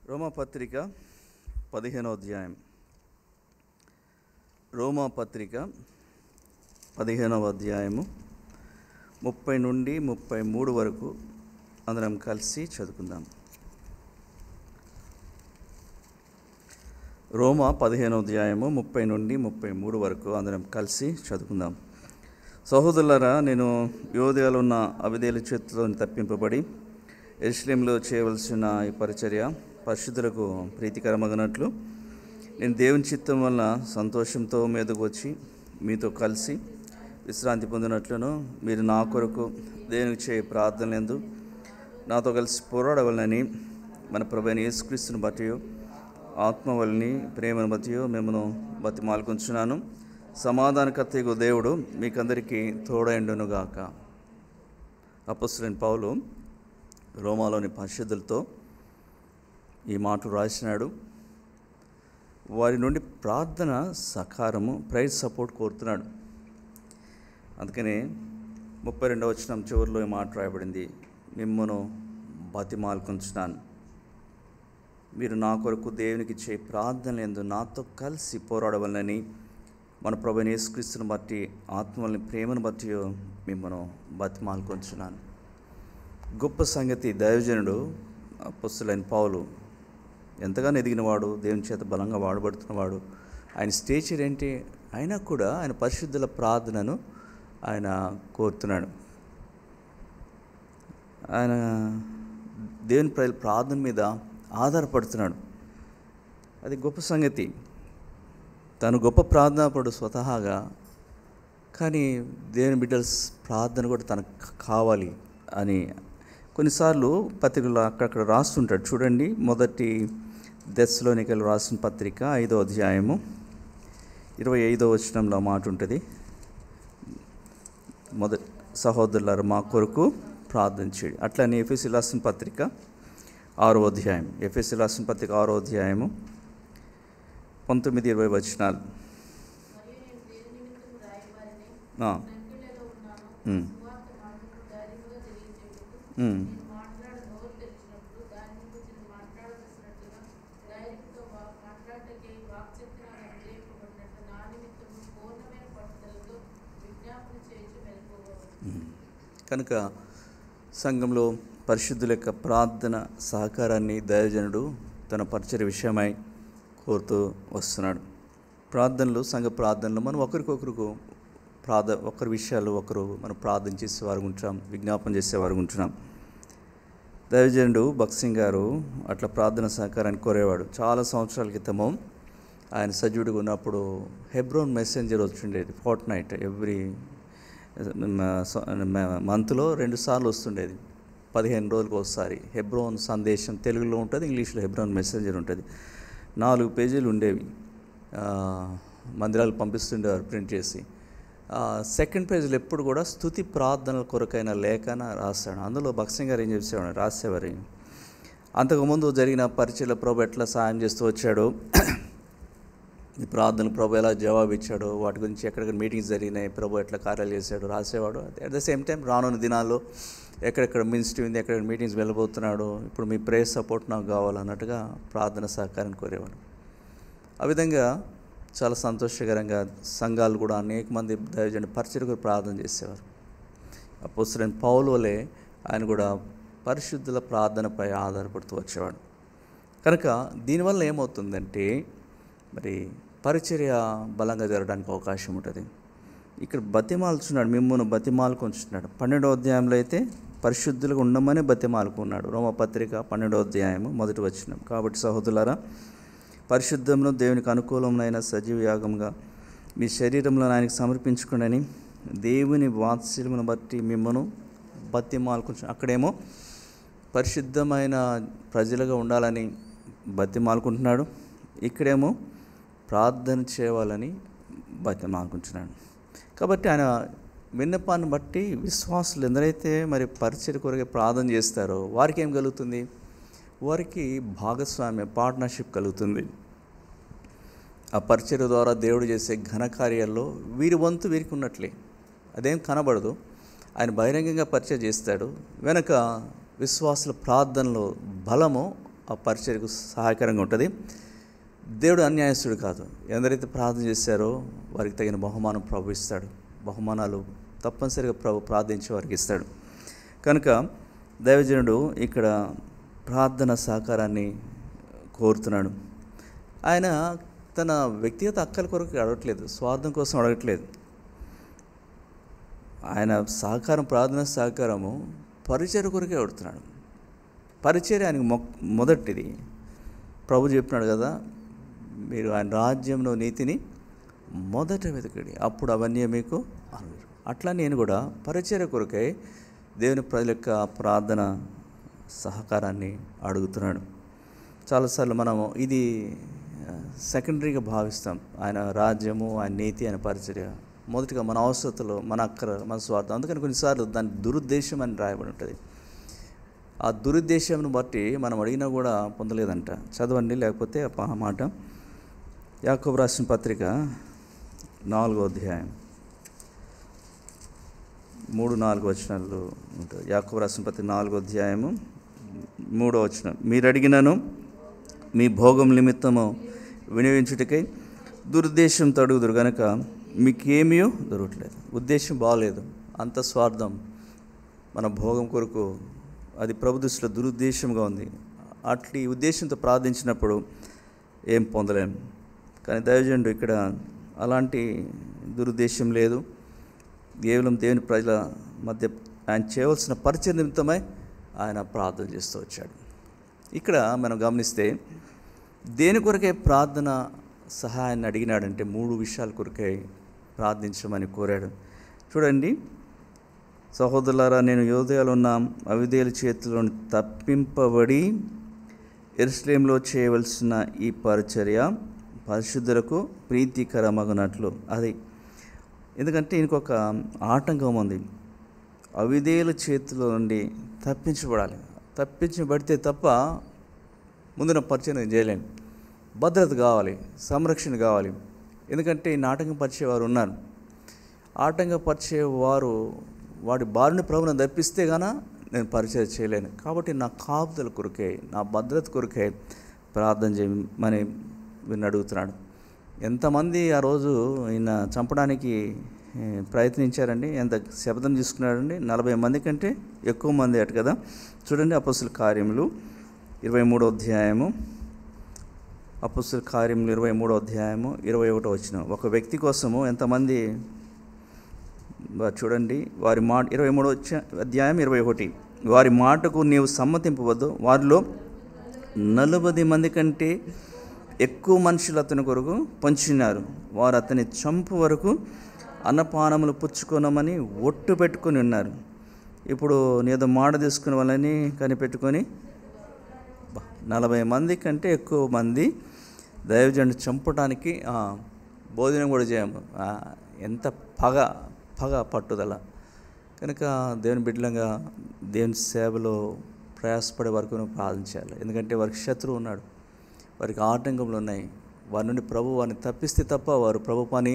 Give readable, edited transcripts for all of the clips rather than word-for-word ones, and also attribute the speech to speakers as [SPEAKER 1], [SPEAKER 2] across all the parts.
[SPEAKER 1] రోమాపత్రిక 15వ అధ్యాయం. రోమాపత్రిక 15వ అధ్యాయము 30 నుండి 33 వరకు అందరం కలిసి చదువుకుందాం. రోమా 15వ అధ్యాయము 30 నుండి 33 వరకు అందరం కలిసి చదువుకుందాం. సహోదరులారా, నేను యోదయలో ఉన్న అవిధేయుల చేతిలో తప్పింపబడి యెరూషలేములో చేయవలసిన ఈ పరిచర్య పరిశుద్ధులకు ప్రీతికరమగినట్లు నేను దేవుని చిత్తం వల్ల సంతోషంతో మీదకు వచ్చి మీతో కలిసి విశ్రాంతి పొందినట్లును మీరు నా కొరకు దేవునికి చేయ ప్రార్థనలందు నాతో కలిసి పోరాడవలనని మన ప్రభువైన యేసుక్రీస్తుని బట్టి ఆత్మ వలని ప్రేమను బట్టి మిమ్మల్ని బతిమాలుకొంచున్నాను. సమాధానకర్తయగు దేవుడు మీకందరికీ తోడైండునుగాక. అపొస్తలుడైన పౌలు రోమాలోని పరిశుద్ధులతో ఈ మాట రాసినాడు. వారి నుండి ప్రార్థన సహకారము, ప్రైజ్ సపోర్ట్ కోరుతున్నాడు. అందుకనే 32వ వచనం చివరిలో ఈ మాట రాయబడింది, మిమ్మను బతిమాలుకొంచున్నాను. మీరు నా కొరకు దేవునికి చేయి ప్రార్థనలందు నాతో కలిసి పోరాడవలనని మన ప్రభువైన యేసుక్రీస్తుని బట్టి ఆత్మల్ని ప్రేమను బట్టి మిమ్మను బతిమాలుకొంచున్నాను. గొప్ప సంగతి. దైవజనుడు అపొస్తలుడైన పౌలు ఎంతగానో ఎదిగినవాడు, దేవుని చేత బలంగా వాడబడుతున్నవాడు. ఆయన స్టేచర్ ఏంటి? అయినా కూడా ఆయన పరిశుద్ధుల ప్రార్థనను ఆయన కోరుతున్నాడు. ఆయన దేవుని ప్రార్థన మీద ఆధారపడుతున్నాడు. అది గొప్ప సంగతి. తను గొప్ప ప్రార్థనాపడు స్వతహాగా, కానీ దేవుని బిడ్డల ప్రార్థన కూడా తనకు కావాలి అని కొన్నిసార్లు పత్రికలు అక్కడక్కడ రాస్తుంటాడు. చూడండి, మొదటి దెస్సలోనికలు రాసిన పత్రిక 5వ అధ్యాయము 25వ వచనంలో మాట ఉంటుంది. సహోదరులారా, మా కొరకు ప్రార్థన చేయండి. అట్లనే ఎఫెసీయులకు రాసిన పత్రిక 6వ అధ్యాయం, ఎఫెసీయులకు రాసిన పత్రిక 6వ అధ్యాయము 19-20 వచనాలు. కనుక సంఘంలో పరిశుద్ధుల యొక్క ప్రార్థన సహకారాన్ని దైవజనుడు తన పరిచర్య విషయమై కోరుతూ వస్తున్నాడు. ప్రార్థనలు, సంఘ ప్రార్థనలు మనం ఒకరికొకరికి ఒకరి విషయాలు ఒకరు మనం ప్రార్థన చేసేవారు ఉంటున్నాం, విజ్ఞాపన చేసేవారు ఉంటున్నాం. దైవజనుడు భక్సింగ్ గారు అట్లా ప్రార్థన సహకారాన్ని కోరేవాడు. చాలా సంవత్సరాల క్రితము ఆయన సజీవుడిగా ఉన్నప్పుడు హెబ్రోన్ మెసెంజర్ వచ్చిండేది. ఫోర్ట్నైట్ ఎవ్రీ మంత్లో 2 సార్లు వస్తుండేది. 15 రోజులకు ఒకసారి హెబ్రోన్ సందేశం తెలుగులో ఉంటుంది, ఇంగ్లీష్లో హెబ్రోన్ మెసెంజర్ ఉంటుంది. 4 పేజీలు ఉండేవి. మందిరాలు పంపిస్తుండేవారు ప్రింట్ చేసి. సెకండ్ పేజీలో ఎప్పుడు కూడా స్తుతి ప్రార్థనల కొరకైన లేఖన రాస్తాడు. అందులో భక్సింగ్ గారు ఏం చేసేవాడు, రాసేవారు అంతకుముందు జరిగిన పరిచయలో ప్రభు ఎట్లా సాయం చేస్తూ వచ్చాడో, ఈ ప్రార్థనలు ప్రభు ఎలా జవాబు ఇచ్చాడో, వాటి గురించి ఎక్కడెక్కడ మీటింగ్స్ జరిగినాయి, ప్రభు ఎట్లా కార్యాలు చేశాడు రాసేవాడు. అట్ ద సేమ్ టైం రానున్న దినాల్లో ఎక్కడెక్కడ మినిస్ట్రీ ఉంది, ఎక్కడ మీటింగ్స్ వెళ్ళబోతున్నాడు, ఇప్పుడు మీ ప్రేయర్ సపోర్ట్ నాకు కావాలన్నట్టుగా ప్రార్థన సహకారాన్ని కోరేవాడు. ఆ విధంగా చాలా సంతోషకరంగా సంఘాలు కూడా అనేక మంది దైవజనుడు పరిచర్యకు ప్రార్థన చేసేవారు. అపొస్తలుడైన పౌలు వలె ఆయన కూడా పరిశుద్ధుల ప్రార్థనపై ఆధారపడుతూ వచ్చేవాడు. కనుక దీనివల్ల ఏమవుతుందంటే మరి పరిచర్య బలంగా జరగడానికి అవకాశం ఉంటుంది. ఇక్కడ బతిమాలుచున్నాడు, మిమ్మల్ని బతిమాలుకొంచున్నాడు. 12వ అధ్యాయంలో అయితే పరిశుద్ధులుగా ఉండమని బతిమాలుకున్నాడు. రోమపత్రిక 12వ అధ్యాయము 1వ వచనం. కాబట్టి సహోదరులారా, పరిశుద్ధంలో దేవునికి అనుకూలమైన సజీవ యాగంగా మీ శరీరంలో ఆయనకి సమర్పించుకోండి, దేవుని వాత్సల్యమును బట్టి మిమ్మను బతిమాలుకొంచు. అక్కడేమో పరిశుద్ధమైన ప్రజలుగా ఉండాలని బతిమాలుకుంటున్నాడు, ఇక్కడేమో ప్రార్థన చేయాలని బతిమాలుకుంటున్నాడు. కాబట్టి ఆయన విన్నపాన్ని బట్టి విశ్వాసులు ఎందరైతే మరి పరిచర్య కొరకు ప్రార్థన చేస్తారో వారికి ఏం కలుగుతుంది? వారికి భాగస్వామ్య పార్ట్నర్షిప్ కలుగుతుంది. ఆ పరిచర్య ద్వారా దేవుడు చేసే ఘనకార్యాల్లో వీరి వంతు వీరికి ఉన్నట్లే. అదేం కనబడదు. ఆయన బహిరంగంగా పరిచయం చేస్తాడు, వెనక విశ్వాసుల ప్రార్థనలో బలము ఆ పరిచర్యకు సహాయకరంగా ఉంటుంది. దేవుడు అన్యాయస్తుడు కాదు. ఎందరైతే ప్రార్థన చేశారో వారికి తగిన బహుమానం ప్రభు ఇస్తాడు. బహుమానాలు తప్పనిసరిగా ప్రభు ప్రార్థించే వారికి ఇస్తాడు. కనుక దైవజనుడు ఇక్కడ ప్రార్థన సహకారాన్ని కోరుతున్నాడు. ఆయన తన వ్యక్తిగత అక్కల కొరకు అడగట్లేదు, స్వార్థం కోసం అడగట్లేదు. ఆయన సహకారం, ప్రార్థన సహకారము పరిచర్య కొరకే అడుగుతున్నాడు. పరిచర్య ఆయనకు మొదటిది. ప్రభు చెప్పినాడు కదా, మీరు ఆయన రాజ్యంలో నీతిని మొదట వెతకడి, అప్పుడు అవన్నీ మీకు అనుభవం. అట్లా నేను కూడా పరిచర్య కొరకై దేవుని ప్రజల యొక్క ప్రార్థన సహకారాన్ని అడుగుతున్నాడు. చాలాసార్లు మనము ఇది సెకండరీగా భావిస్తాం. ఆయన రాజ్యము, ఆయన నీతి, ఆయన పరిచర్య మొదటిగా మన అవసరతలు, మన అక్కర, మన స్వార్థం. అందుకని కొన్నిసార్లు దాని దురుద్దేశం అని రాయబడి ఉంటుంది. ఆ దురుద్దేశంను బట్టి మనం అడిగినా కూడా పొందలేదంట. చదవండి, లేకపోతే ఆ మాట యాకోబు రాసిన పత్రిక 4వ అధ్యాయం 3-4 వచనాలు ఉంటుంది. యాకోబు రాసిన పత్రిక 4వ అధ్యాయము 3వ వచనం, మీరు అడిగినను మీ భోగం నిమిత్తము వినియోగించుటకై దురుద్దేశంతో అడుగుదురు కనుక మీకేమీ దొరకట్లేదు. ఉద్దేశం బాగలేదు, అంత స్వార్థం, మన భోగం కొరకు, అది ప్రభు దృష్టిలో దురుద్దేశంగా ఉంది. అట్లీ ఉద్దేశంతో ప్రార్థించినప్పుడు ఏం పొందలేం. కానీ దైవజనుడు ఇక్కడ అలాంటి దురుద్దేశం లేదు. కేవలం దేవుని ప్రజల మధ్య ఆయన చేయవలసిన పరిచయ నిమిత్తమై ఆయన ప్రార్థన చేస్తూ వచ్చాడు. ఇక్కడ మనం గమనిస్తే దేని కొరకే ప్రార్థన సహాయాన్ని అడిగినాడంటే 3 విషయాల కొరకై ప్రార్థించమని కోరాడు. చూడండి, సహోదరులారా, నేను యోదయలో ఉన్న అవిధేయుల చేతిలో తప్పింపబడి యెరూషలేములో చేయవలసిన ఈ పరిచర్య పరిశుద్ధులకు ప్రీతికరమగునట్లు. అది ఎందుకంటే ఇంకొక ఆటంకం ఉంది. అవిధేయుల చేతిలో నుండి తప్పించబడాలి. తప్పించబడితే తప్ప ముందున పరిచయం చేయలేము. భద్రత కావాలి, సంరక్షణ కావాలి. ఎందుకంటే ఈ ఆటంకపరిచేవారు ఉన్నారు. ఆటంకపరిచేవారు వాడి బారిన ప్రభువును తప్పిస్తే గాన నేను పరిచయం చేయలేను. కాబట్టి నా కాపుదల కొరకే, నా భద్రత కొరకే ప్రార్థన చేయమని వీరిని అడుగుతున్నాడు. ఎంతమంది ఆ రోజు ఈయన చంపడానికి ప్రయత్నించారండి? ఎంత శబ్దం తీసుకున్నాడండి? 40 మంది కంటే ఎక్కువ మంది అటు కదా. చూడండి, అపొస్తలుల కార్యములు 23వ అధ్యాయము, అపొస్తలుల కార్యములు 23వ అధ్యాయము 21వ వచనం. ఒక వ్యక్తి కోసము ఎంతమంది చూడండి, వారి మాట 23వ అధ్యాయం 21. వారి మాటకు నీవు సమ్మతింపవద్దు, వారిలో 40 మంది కంటే ఎక్కువ మనుషులు అతని కొరకు పంచినారు. వారు అతని చంపు వరకు అన్నపానములు పుచ్చుకోనమని ఒట్టు పెట్టుకొని ఉన్నారు. ఇప్పుడు నేదో మాట తీసుకునే వాళ్ళని కనిపెట్టుకొని 40 మంది కంటే ఎక్కువ మంది దైవజనుడిని చంపడానికి భోజనం కూడా చేయము. ఎంత పగ పట్టుదల. కనుక దేవుని బిడ్డలంగా దేవుని సేవలో ప్రయాసపడే వరకు ప్రార్థించాలి. ఎందుకంటే వారికి శత్రువు ఉన్నాడు, వారికి ఆటంకములు ఉన్నాయి. వారి నుండి ప్రభు వారిని తప్పిస్తే తప్ప వారు ప్రభు పని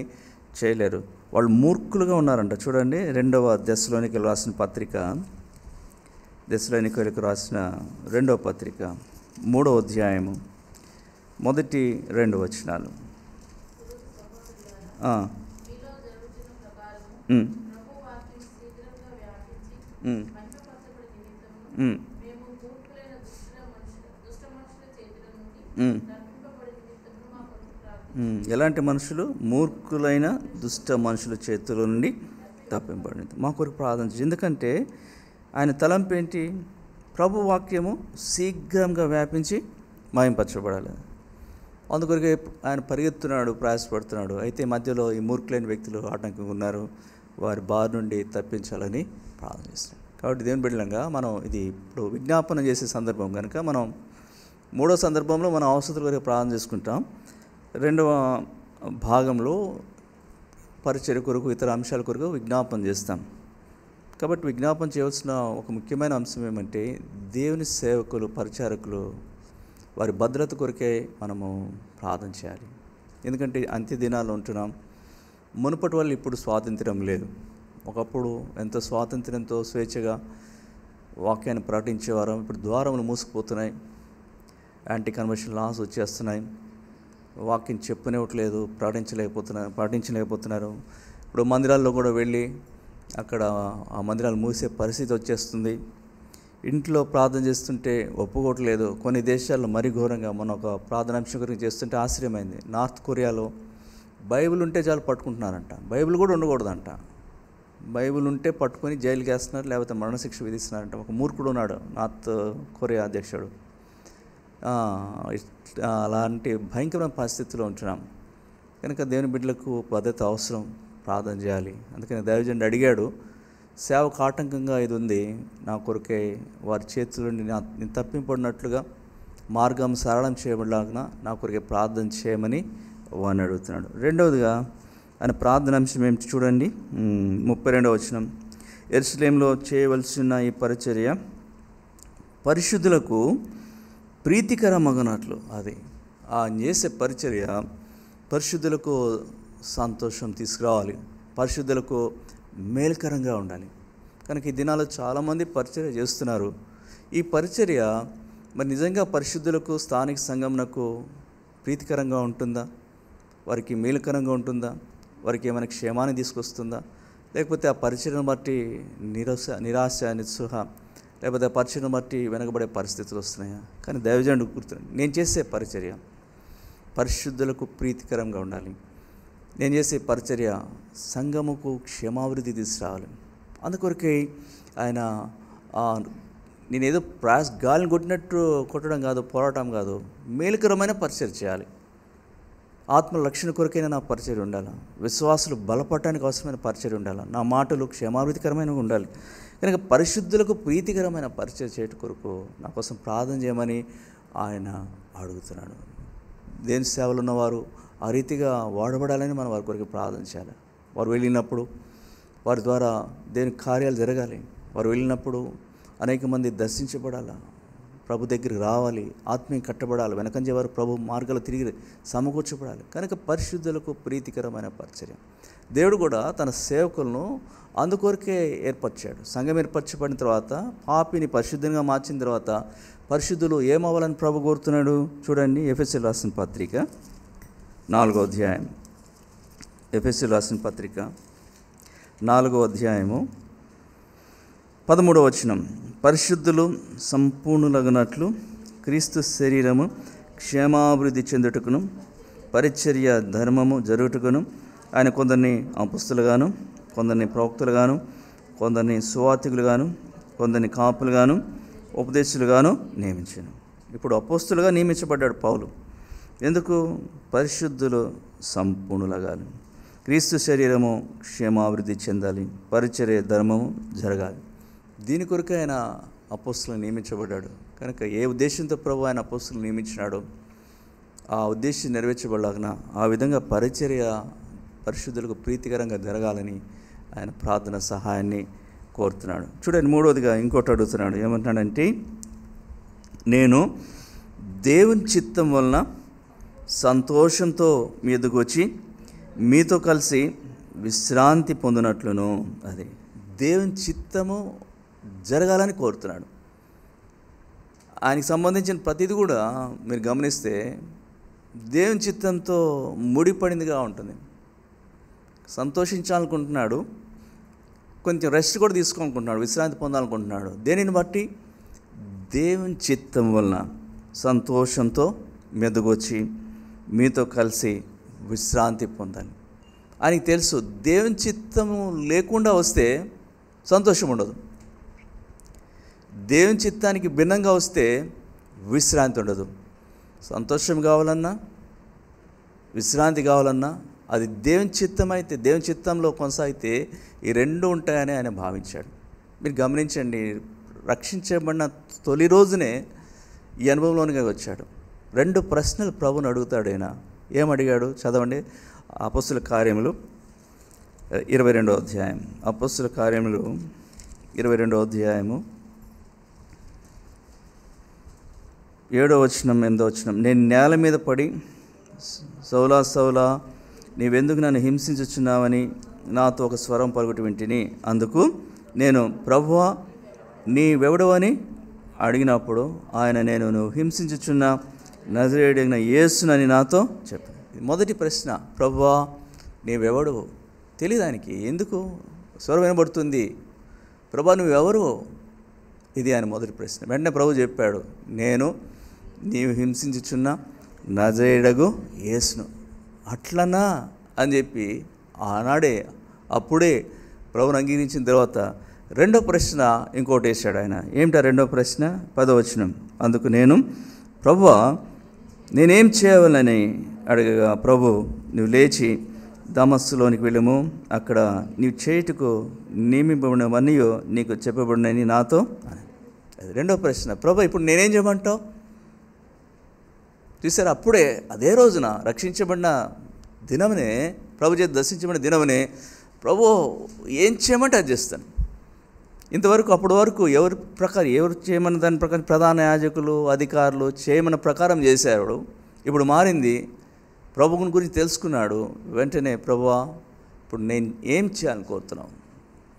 [SPEAKER 1] చేయలేరు. వాళ్ళు మూర్ఖులుగా ఉన్నారంట. చూడండి, 2వ దెస్సలోనికీయులకు రాసిన పత్రిక, దెస్సలోనికీయులకు రాసిన 2వ పత్రిక 3వ అధ్యాయము 1-2 వచనాలు. ఎలాంటి మనుషులు? మూర్ఖులైన దుష్ట మనుషుల చేతుల నుండి తప్పింపబడింది. మా కొరకు ప్రార్థన చేయండి. ఎందుకంటే ఆయన తలంపు ఏంటి? ప్రభు వాక్యము శీఘ్రంగా వ్యాపించి మహింపరచబడాలి. అందుకొరకే ఆయన పరిగెత్తున్నాడు, ప్రయాసపడుతున్నాడు. అయితే మధ్యలో ఈ మూర్ఖులైన వ్యక్తులు ఆటంకంగా ఉన్నారు, వారి బారి నుండి తప్పించాలని ప్రార్థన చేస్తున్నాడు. కాబట్టి దేవుని బిడ్డలంగా మనం ఇది ఇప్పుడు విజ్ఞాపన చేసే సందర్భం కనుక మనం 3వ సందర్భంలో మనం అవసరం వరకు ప్రార్థన చేసుకుంటాం. 2వ భాగంలో పరిచర్య కొరకు, ఇతర అంశాల కొరకు విజ్ఞాపన చేస్తాం. కాబట్టి విజ్ఞాపన చేయవలసిన ఒక ముఖ్యమైన అంశం ఏమంటే దేవుని సేవకులు, పరిచారకులు వారి భద్రత కొరకే మనము ప్రార్థన చేయాలి. ఎందుకంటే అంత్య దినాల్లో ఉంటున్నాం. మునుపటి వాళ్ళు ఇప్పుడు స్వాతంత్ర్యం లేదు. ఒకప్పుడు ఎంతో స్వాతంత్ర్యంతో స్వేచ్ఛగా వాక్యాన్ని ప్రకటించేవారు. ఇప్పుడు ద్వారములు మూసుకుపోతున్నాయి. యాంటీ కన్వర్షన్ లాస్ వచ్చేస్తున్నాయి. వాక్యం చెప్పనివ్వట్లేదు, పాటించలేకపోతున్నారు. ఇప్పుడు మందిరాల్లో కూడా వెళ్ళి అక్కడ ఆ మందిరాలు మూసే పరిస్థితి వచ్చేస్తుంది. ఇంట్లో ప్రార్థన చేస్తుంటే ఒప్పుకోవట్లేదు. కొన్ని దేశాల్లో మరీ ఘోరంగా, మన ఒక ప్రార్థనాంశం గురించి చేస్తుంటే ఆశ్చర్యమైంది. నార్త్ కొరియాలో బైబిల్ ఉంటే చాలు పట్టుకుంటున్నారంట, బైబిల్ కూడా ఉండకూడదంట. బైబిల్ ఉంటే పట్టుకొని జైలుకి వేస్తున్నారు, లేకపోతే మరణశిక్ష విధిస్తున్నారంట. ఒక మూర్ఖుడు ఉన్నాడు నార్త్ కొరియా అధ్యక్షుడు. అలాంటి భయంకరమైన పరిస్థితిలో ఉంటున్నాం కనుక దేవుని బిడ్డలకు పద్ధతి అవసరం, ప్రార్థన చేయాలి. అందుకని దైవజనుడు అడిగాడు, సేవకు ఆటంకంగా ఇది ఉంది, నా కొరకే వారి చేతుల నుండి నేను తప్పింపడినట్లుగా మార్గం సరళం చేయబడలాగా నా కొరకే ప్రార్థన చేయమని వాడిని అడుగుతున్నాడు. రెండవదిగా ఆయన ప్రార్థన అంశం ఏమిటి చూడండి, 32వ వచనం. యెరూషలేములో చేయవలసిన ఈ పరిచర్య పరిశుద్ధులకు ప్రీతికరమగనట్లు, అది ఆయన చేసే పరిచర్య పరిశుద్ధులకు సంతోషం తీసుకురావాలి, పరిశుద్ధులకు మేలుకరంగా ఉండాలి. కనుక ఈ దినాల్లో చాలామంది పరిచర్య చేస్తున్నారు. ఈ పరిచర్య మరి నిజంగా పరిశుద్ధులకు, స్థానిక సంఘమునకు ప్రీతికరంగా ఉంటుందా? వారికి మేలుకరంగా ఉంటుందా? వారికి ఏమైనా క్షేమాన్ని తీసుకొస్తుందా? లేకపోతే ఆ పరిచర్యను బట్టి నిరాశ నిస్సృహ, లేకపోతే ఆ పరిచర్యను బట్టి వెనకబడే పరిస్థితులు వస్తున్నాయా? కానీ దైవజనుడు గుర్తున్నాడు, నేను చేసే పరిచర్య పరిశుద్ధులకు ప్రీతికరంగా ఉండాలి. నేను చేసే పరిచర్య సంఘముకు క్షేమాభివృద్ధి తీసుకురావాలి. అందుకొరకే ఆయన నేనేదో గాలిని కొట్టడం కాదు, పోరాటం కాదు, మేలుకరమైన పరిచర్య చేయాలి. ఆత్మ రక్షణ కొరకైనా నా పరిచర్య ఉండాలి, విశ్వాసులు బలపడటానికి అవసరమైన పరిచర్య ఉండాలి, నా మాటలు క్షేమాభివృద్ధికరమైనవి ఉండాలి. కనుక పరిశుద్ధులకు ప్రీతికరమైన పరిచర్య చేయట కొరకు నా కోసం ప్రార్థన చేయమని ఆయన అడుగుతున్నాడు. దేవుని సేవలు ఉన్నవారు ఆ రీతిగా వాడబడాలని మనం వారి కొరకు ప్రార్థన చేయాలి. వారు వెళ్ళినప్పుడు వారి ద్వారా దేవుని కార్యాలు జరగాలి. వారు వెళ్ళినప్పుడు అనేక మంది దర్శించబడాలి, ప్రభు దగ్గరికి రావాలి, ఆత్మీయం కట్టబడాలి, వెనకంజే వారు ప్రభు మార్గాలు తిరిగి సమకూర్చబడాలి. కనుక పరిశుద్ధులకు ప్రీతికరమైన పరిచర్య దేవుడు కూడా తన సేవకులను అందుకొరకే ఏర్పరిచాడు. సంఘం ఏర్పరచబడిన తర్వాత పాపిని పరిశుద్ధంగా మార్చిన తర్వాత పరిశుద్ధులు ఏమవ్వాలని ప్రభు కోరుతున్నాడు చూడండి. ఎఫెసీయులకు రాసిన పత్రిక 4వ అధ్యాయం, ఎఫెసీయులకు రాసిన పత్రిక 4వ అధ్యాయము 13వ వచనం. పరిశుద్ధులు సంపూర్ణులగునట్లు క్రీస్తు శరీరము క్షేమాభివృద్ధి చెందుటకును పరిచర్య ధర్మము జరుగుటకును ఆయన కొందరిని అపొస్తలుగాను, కొందరిని ప్రవక్తలుగాను, కొందరిని సువార్తికులుగాను, కొందరిని కాపులుగాను, ఉపదేశులుగాను నియమించాను. ఇప్పుడు అపొస్తలుగా నియమించబడ్డాడు పౌలు. ఎందుకు? పరిశుద్ధులు సంపూర్ణులగాలి, క్రీస్తు శరీరము క్షేమాభివృద్ధి చెందాలి, పరిచర్య ధర్మము జరగాలి. దీని కొరకు ఆయన అపొస్తలుగా నియమించబడ్డాడు. కనుక ఏ ఉద్దేశంతో ప్రభు ఆయన అపొస్తలుగా నియమించినాడో ఆ ఉద్దేశం నెరవేర్చబడలాగిన ఆ విధంగా పరిచర్య పరిశుద్ధులకు ప్రీతికరంగా జరగాలని ఆయన ప్రార్థన సహాయాన్ని కోరుతున్నాడు. చూడండి, 3వదిగా ఇంకోటి అడుగుతున్నాడు. ఏమంటున్నాడంటే, నేను దేవుని చిత్తం వలన సంతోషంతో మీ ఎదుగు వచ్చి మీతో కలిసి విశ్రాంతి పొందినట్లును. అది దేవుని చిత్తము జరగాలని కోరుతున్నాడు. ఆయనకి సంబంధించిన ప్రతిదీ కూడా మీరు గమనిస్తే దేవుని చిత్తంతో ముడిపడిందిగా ఉంటుంది. సంతోషించాలనుకుంటున్నాడు, కొంచెం రెస్ట్ కూడా తీసుకోవాలనుకుంటున్నాడు, విశ్రాంతి పొందాలనుకుంటున్నాడు. దేనిని బట్టి? దేవుని చిత్తం వలన సంతోషంతో మెదుగొచ్చి మీతో కలిసి విశ్రాంతి పొందాలి. ఆయనకి తెలుసు, దేవుని చిత్తము లేకుండా వస్తే సంతోషం ఉండదు, దేవుని చిత్తానికి భిన్నంగా వస్తే విశ్రాంతి ఉండదు. సంతోషం కావాలన్నా, విశ్రాంతి కావాలన్నా అది దేవుని చిత్తం అయితే, దేవుని చిత్తంలో కొనసాగితే ఈ రెండు ఉంటాయని ఆయన భావించాడు. మీరు గమనించండి, రక్షించబడిన తొలి రోజునే ఈ అనుభవంలోనిగా వచ్చాడు. 2 ప్రశ్నలు ప్రభుని అడుగుతాడు. ఆయన ఏమడిగాడు చదవండి. అపొస్తలుల కార్యములు 22వ అధ్యాయం, అపొస్తలుల కార్యములు 22వ అధ్యాయము 7వ వచనం 8వ వచనం. నేను నేల మీద పడి, సౌలా సౌలా నీవెందుకు నన్ను హింసించుచున్నావని నాతో ఒక స్వరం పలుకుట వింటిని. అందుకు నేను, ప్రభువా నీవెవడవని అడిగినప్పుడు ఆయన, నేను నువ్వు హింసించుచున్న నజరేయుడైన యేసునని నాతో చెప్పు. మొదటి ప్రశ్న, ప్రభువా నీవెవడు? తెలియదు ఆయనకి. ఎందుకు స్వరం వినబడుతుంది, ప్రభువా నువ్వెవరు? ఇది ఆయన మొదటి ప్రశ్న. వెంటనే ప్రభు చెప్పాడు, నేను నీవు హింసించుచున్న నజరేయుడగు యేసును. అట్లనా అని చెప్పి ఆనాడే అప్పుడే ప్రభుని అంగీకరించిన తర్వాత రెండో ప్రశ్న ఇంకోటి వేశాడు ఆయన. ఏమిటా రెండో ప్రశ్న? 10వ వచనం. అందుకు నేను, ప్రభువా నేనేం చేయవాలని అడగగా, ప్రభు నువ్వు లేచి దమస్కులోనికి వెళ్ళము, అక్కడ నీవు చేయుటకు నియమింపబడినవన్నీ నీకు చెప్పబడినని నాతో. అది రెండో ప్రశ్న. ప్రభు ఇప్పుడు నేనేం చేయమంటావు? చూసారు, అప్పుడే అదే రోజున రక్షించబడిన దినమునే, ప్రభు చేతి దర్శించబడిన దినమునే, ప్రభు ఏం చేయమంటే అది చేస్తాను. ఇంతవరకు అప్పటి వరకు ఎవరు చేయమన్న దాని ప్రకారం ప్రధాన యాజకులు అధికారులు చేయమన్న ప్రకారం చేశాడు. ఇప్పుడు మారింది, ప్రభువుని గురించి తెలుసుకున్నాడు. వెంటనే ప్రభువా ఇప్పుడు నేను ఏం చేయాలని కోరుతున్నావు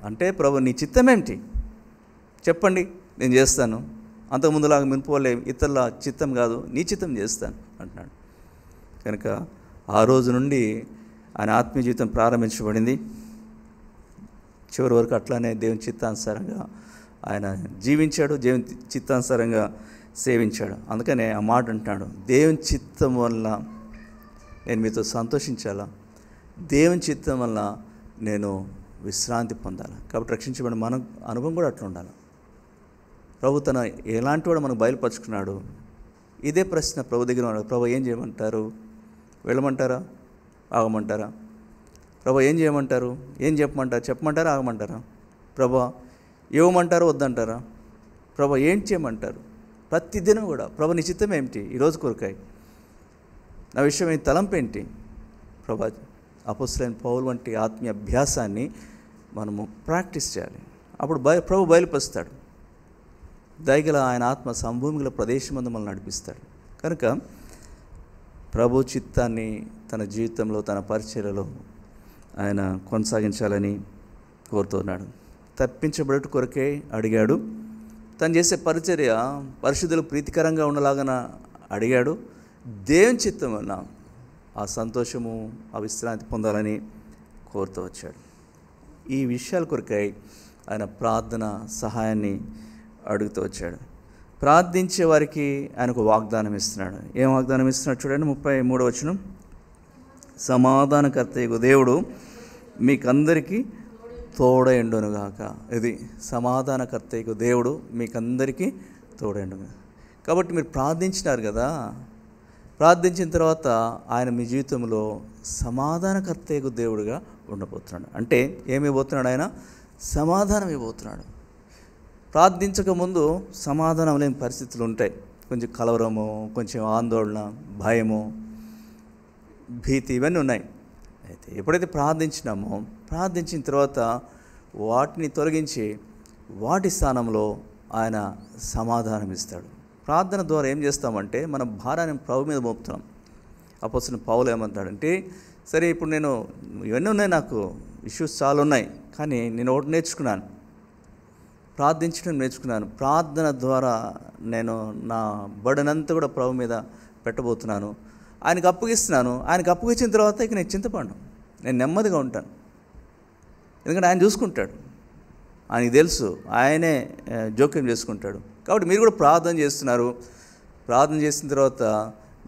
[SPEAKER 1] అంటే, ప్రభు నీ చిత్తం ఏమిటి చెప్పండి, నేను చేస్తాను. అంతకుముందులాగా మినిపోలే ఇతరుల చిత్తం కాదు, నీ చిత్తం చేస్తాను అంటున్నాడు. కనుక ఆ రోజు నుండి ఆయన ఆత్మీయ జీవితం ప్రారంభించబడింది. చివరి వరకు అట్లానే దేవుని చిత్తానుసారంగా ఆయన జీవించాడు, దేవుని చిత్తానుసారంగా సేవించాడు. అందుకనే ఆ మాట అంటున్నాడు, దేవుని చిత్తం వల్ల నేను మీతో సంతోషించాలా, దేవుని చిత్తం వల్ల నేను విశ్రాంతి పొందాలి. కాబట్టి రక్షించబడిన మన అనుభవం కూడా అట్లా ఉండాలి. ప్రభు తన ఎలాంటి వాడు మనకు బయలుపరుచుకున్నాడు. ఇదే ప్రశ్న ప్రభు దగ్గర ఉన్నాడు. ప్రభు ఏం చేయమంటారు? వెళ్ళమంటారా, ఆగమంటారా? ప్రభు ఏం చేయమంటారు, ఏం చెప్పమంటారా, ఆగమంటారా? ప్రభు ఇవ్వమంటారా, వద్దంటారా? ప్రభు ఏం చేయమంటారు? ప్రతిదినం కూడా ప్రభు నీ చిత్తం ఏమిటి ఈరోజు కొరకాయి, నా విషయం ఏంటి, తలంపు ఏంటి? ప్రభు అపొస్తలుడైన పౌలు వంటి ఆత్మీయ అభ్యాసాన్ని మనము ప్రాక్టీస్ చేయాలి. అప్పుడు ప్రభు బయలుపరుస్తాడు. దయగల ఆయన ఆత్మ సంభూమిగల ప్రదేశమందు మనల్ని నడిపిస్తాడు. కనుక ప్రభు చిత్తాన్ని తన జీవితంలో తన పరిచర్యలో ఆయన కొనసాగించాలని కోరుతున్నాడు. తప్పించబడట కొరకే అడిగాడు. తను చేసే పరిచర్య పరిశుద్ధులు ప్రీతికరంగా ఉండలాగా అడిగాడు. దేవుని చిత్తం వల్ల ఆ సంతోషము ఆ విశ్రాంతి పొందాలని కోరుతూ వచ్చాడు. ఈ విషయాల కొరకై ఆయన ప్రార్థన సహాయాన్ని అడుగుతూ వచ్చాడు. ప్రార్థించే వారికి ఆయనకు వాగ్దానం ఇస్తున్నాడు. ఏం వాగ్దానం ఇస్తున్నాడు చూడండి, 33వ వచనం. సమాధానకర్తయగు దేవుడు మీకందరికీ తోడైండునుగాక. ఇది సమాధానకర్తయగు దేవుడు మీకందరికీ తోడైండును. కాబట్టి మీరు ప్రార్థించినారు కదా, ప్రార్థించిన తర్వాత ఆయన మీ జీవితంలో సమాధానకర్తయగు దేవుడుగా ఉండబోతున్నాడు. అంటే ఏమైపోతున్నాడు? ఆయన సమాధానం ఇవ్వబోతున్నాడు. ప్రార్థించకముందు సమాధానం లేని పరిస్థితులు ఉంటాయి. కొంచెం కలవరము, కొంచెం ఆందోళన, భయము, భీతి ఇవన్నీ ఉన్నాయి. అయితే ఎప్పుడైతే ప్రార్థించినామో, ప్రార్థించిన తర్వాత వాటిని తొలగించి వాటి స్థానంలో ఆయన సమాధానం ఇస్తాడు. ప్రార్థన ద్వారా ఏం చేస్తామంటే మన భారాన్ని ప్రభు మీద మోపుతున్నాం. అపొస్తలుడైన పౌలు ఏమంటాడంటే, సరే ఇప్పుడు నేను ఇవన్నీ ఉన్నాయి, నాకు ఇష్యూస్ చాలా ఉన్నాయి, కానీ నేను ఒకటి నేర్చుకున్నాను, ప్రార్థించడం నేర్చుకున్నాను. ప్రార్థన ద్వారా నేను నా బర్డెనంతా కూడా ప్రభు మీద పెట్టబోతున్నాను, ఆయనకు అప్పగిస్తున్నాను. ఆయనకు అప్పగించిన తర్వాత ఇక నేను చింతపడను, నేను నెమ్మదిగా ఉంటాను. ఎందుకంటే ఆయన చూసుకుంటాడు, ఆయనకి తెలుసు, ఆయనే జోక్యం చేసుకుంటాడు. కాబట్టి మీరు కూడా ప్రార్థన చేస్తున్నారు. ప్రార్థన చేసిన తర్వాత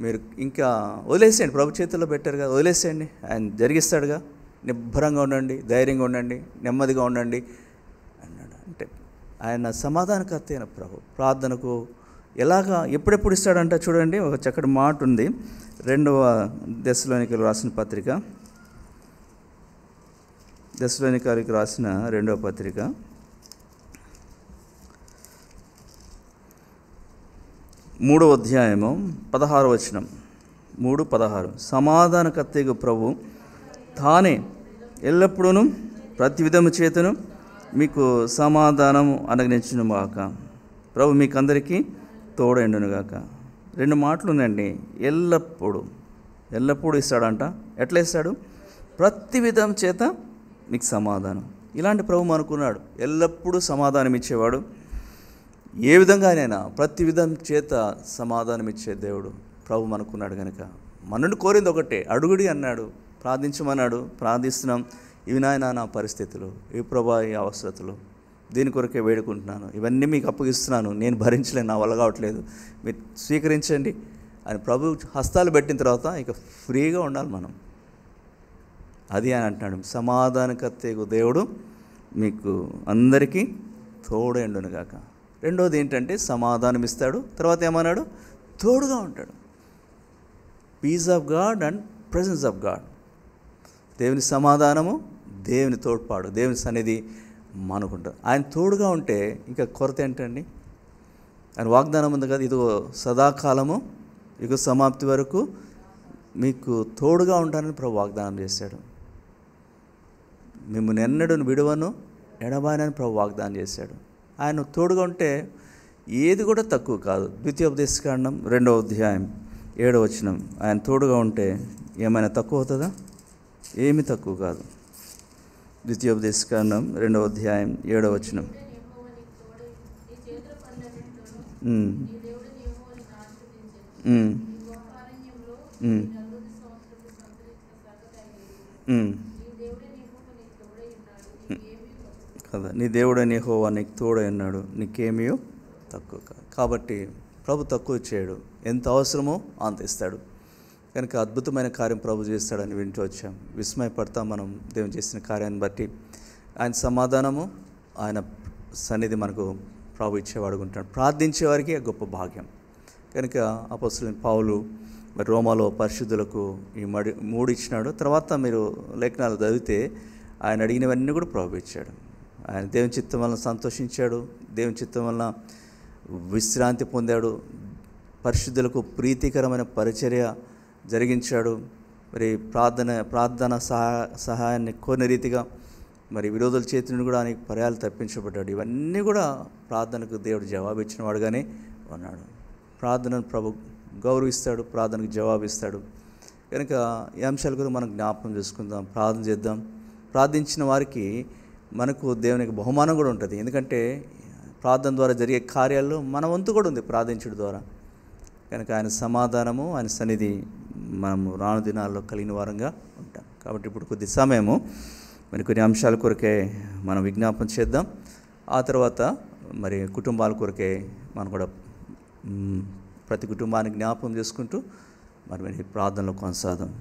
[SPEAKER 1] మీరు ఇంకా వదిలేసేయండి, ప్రభు చేతుల్లో పెట్టారు కదా, వదిలేసేయండి, ఆయన జరిగిస్తాడుగా. నిబ్బరంగా ఉండండి, ధైర్యంగా ఉండండి, నెమ్మదిగా ఉండండి అన్నాడు. అంటే ఆయన సమాధానకర్త అయిన ప్రభు ప్రార్థనకు ఎలాగా ఎప్పుడెప్పుడు ఇస్తాడంట చూడండి. ఒక చక్కటి మాట ఉంది. 2వ దెస్సలోనికీయులకు రాసిన పత్రిక, దెస్సలోనికీయులకు రాసిన 2వ పత్రిక 3వ అధ్యాయము 16వ వచనం. 3:16. సమాధానకర్తయగు ప్రభు తానే ఎల్లప్పుడూ ప్రతి విధము చేతను మీకు సమాధానం అనుగ్రహించునుగాక. ప్రభు మీకందరికీ తోడైండునుగాక. 2 మాటలు ఉందండి. ఎల్లప్పుడూ ఇస్తాడంట. ఎట్లా ఇస్తాడు? ప్రతి విధం చేత మీకు సమాధానం. ఇలాంటి ప్రభు అనుకున్నాడు, ఎల్లప్పుడూ సమాధానం ఇచ్చేవాడు. ఏ విధంగానైనా ప్రతి విధం చేత సమాధానం ఇచ్చే దేవుడు. ప్రభు మనకున్నాడు కనుక మనల్ని కోరింది ఒకటే, అడుగుడి అన్నాడు, ప్రార్థించమన్నాడు, ప్రార్థిస్తున్నాం. ఇవి నాయన నా పరిస్థితులు, ఈ ప్రభా ఈ అవసరతలు, దీని కొరకే వేడుకుంటున్నాను, ఇవన్నీ మీకు అప్పగిస్తున్నాను, నేను భరించలేను, నా వల్ల కావట్లేదు, మీరు స్వీకరించండి అని ప్రభు హస్తాలు పెట్టిన తర్వాత ఇక ఫ్రీగా ఉండాలి మనం. అది అని అంటున్నాడు, సమాధానకర్తయగు దేవుడు మీకు అందరికీ తోడైండును గాక. రెండోది ఏంటంటే సమాధానం ఇస్తాడు, తర్వాత ఏమన్నాడు, తోడుగా ఉంటాడు. Peace of God and presence of God. దేవుని సమాధానము, దేవుని తోడ్పాడు, దేవుని సన్నిధి మనకుంటుంది. ఆయన తోడుగా ఉంటే ఇంకా కొరత ఏంటండి? ఆయన వాగ్దానం ఉంది కదా, ఇదిగో సదాకాలము యుగ సమాప్తి వరకు మీకు తోడుగా ఉంటానని ప్రభు వాగ్దానం చేశాడు. మిమ్మల్ని ఎన్నడూ విడువను ఎడబాయనని ప్రభు వాగ్దానం చేశాడు. ఆయన తోడుగా ఉంటే ఏది కూడా తక్కువ కాదు. ద్వితీయోపదేశకాండం 2వ అధ్యాయం 7వ వచనం, ఆయన తోడుగా ఉంటే ఏమైనా తక్కువ అవుతుందా? ఏమీ తక్కువ కాదు. ద్వితీయోపదేశకాండం 2వ అధ్యాయం 7వ వచనం. కదా, నీ దేవుడైన యెహోవా నీకు తోడై ఉన్నాడు, నీకేమీ తక్కువ కాదు. కాబట్టి ప్రభు తక్కువ చేయడు, ఎంత అవసరమో అంత ఇస్తాడు. కనుక అద్భుతమైన కార్యం ప్రభు చేస్తాడని వింటూ వచ్చాం. విస్మయపడతాం మనం దేవుని చేసిన కార్యాన్ని బట్టి. ఆయన సమాధానము, ఆయన సన్నిధి మనకు ప్రభు ఇచ్చేవాడుకుంటాడు. ప్రార్థించే వారికి గొప్ప భాగ్యం. కనుక అపొస్తలుడైన పౌలు మరి రోమాలో పరిశుద్ధులకు ఈ 3 ఇచ్చినాడు. తర్వాత మీరు లేఖనాలు చదివితే ఆయన అడిగినవన్నీ కూడా ప్రభు ఇచ్చాడు. ఆయన దేవుని చిత్తం వలన సంతోషించాడు, దేవుని చిత్తం వలన విశ్రాంతి పొందాడు, పరిశుద్ధులకు ప్రీతికరమైన పరిచర్య జరిగించాడు. మరి ప్రార్థన సహాయాన్ని కోరిన రీతిగా మరి విరోధుల చేతి నుండి కూడా ఆయనకి పర్యాలు తప్పించబడ్డాడు. ఇవన్నీ కూడా ప్రార్థనకు దేవుడు జవాబు ఇచ్చిన వాడుగానే ఉన్నాడు. ప్రార్థనను ప్రభు గౌరవిస్తాడు, ప్రార్థనకు జవాబిస్తాడు. కనుక ఈ అంశాల గురించి మనం జ్ఞాపకం చేసుకుందాం, ప్రార్థన చేద్దాం. ప్రార్థించిన వారికి మనకు దేవునికి బహుమానం కూడా ఉంటుంది. ఎందుకంటే ప్రార్థన ద్వారా జరిగే కార్యాల్లో మన వంతు కూడా ఉంది ప్రార్థించడం ద్వారా. కనుక ఆయన సమాధానము, ఆయన సన్నిధి మనము రాను దినాల్లో కలిగిన వారంగా ఉంటాం. కాబట్టి ఇప్పుడు కొద్ది సమయము మరి కొన్ని అంశాల కొరకే మనం విజ్ఞాపన చేద్దాం. ఆ తర్వాత మరి కుటుంబాల కొరకే మనం కూడా ప్రతి కుటుంబాన్ని జ్ఞాపకం చేసుకుంటూ మరి ప్రార్థనలో కొనసాగుదాం.